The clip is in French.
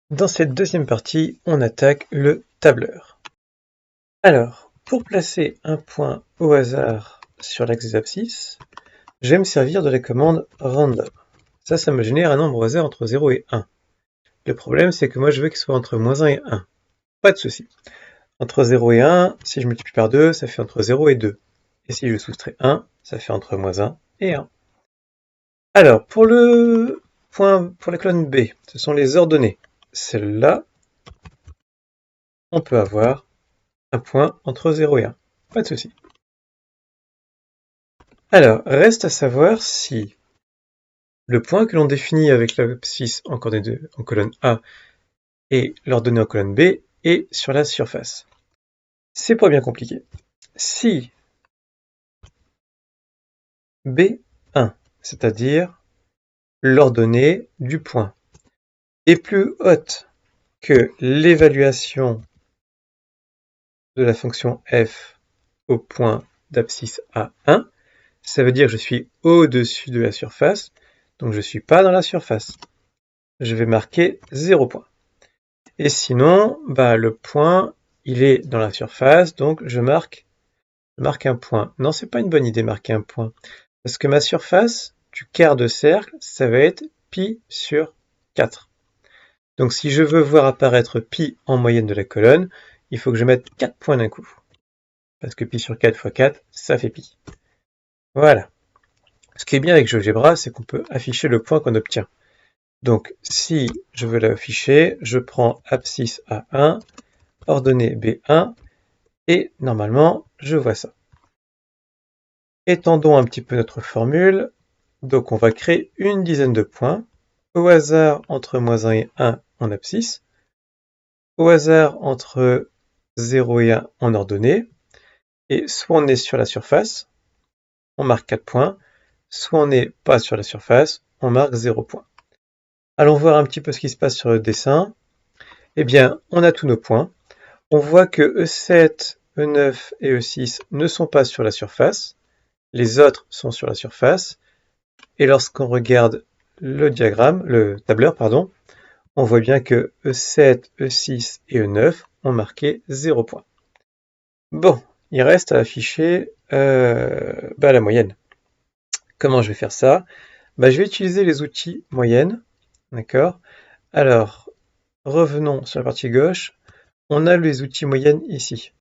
Dans cette deuxième partie, on attaque le tableur. Alors, pour placer un point au hasard sur l'axe des abscisses, je vais me servir de la commande random. Ça me génère un nombre au hasard entre 0 et 1. Le problème, c'est que moi, je veux qu'il soit entre moins 1 et 1. Pas de souci. Entre 0 et 1, si je multiplie par 2, ça fait entre 0 et 2. Et si je soustrais 1, ça fait entre moins 1 et 1. Alors, pour la colonne B, ce sont les ordonnées. Celle-là, on peut avoir un point entre 0 et 1. Pas de souci. Alors, reste à savoir si le point que l'on définit avec l'abscisse en colonne A et l'ordonnée en colonne B est sur la surface. C'est pas bien compliqué. Si B1, c'est-à-dire l'ordonnée du point, est plus haute que l'évaluation de la fonction f au point d'abscisse A1, ça veut dire que je suis au-dessus de la surface, donc je ne suis pas dans la surface. Je vais marquer 0 point. Et sinon, le point, il est dans la surface, donc je marque un point. Non, c'est pas une bonne idée, marquer un point. Parce que ma surface du quart de cercle, ça va être pi sur 4. Donc si je veux voir apparaître pi en moyenne de la colonne, il faut que je mette 4 points d'un coup. Parce que pi sur 4 fois 4, ça fait pi. Voilà. Ce qui est bien avec GeoGebra, c'est qu'on peut afficher le point qu'on obtient. Donc, si je veux l'afficher, je prends abscisse A1, ordonnée B1, et normalement, je vois ça. Étendons un petit peu notre formule. Donc, on va créer une dizaine de points, au hasard entre moins 1 et 1 en abscisse, au hasard entre 0 et 1 en ordonnée, et soit on est sur la surface, on marque 4 points, soit on n'est pas sur la surface, on marque 0 points. Allons voir un petit peu ce qui se passe sur le dessin. Eh bien, on a tous nos points. On voit que E7, E9 et E6 ne sont pas sur la surface. Les autres sont sur la surface. Et lorsqu'on regarde le tableur, on voit bien que E7, E6 et E9 ont marqué 0 point. Bon, il reste à afficher la moyenne. Comment je vais faire ça? Je vais utiliser les outils moyenne. D'accord? Alors, revenons sur la partie gauche. On a les outils moyenne ici.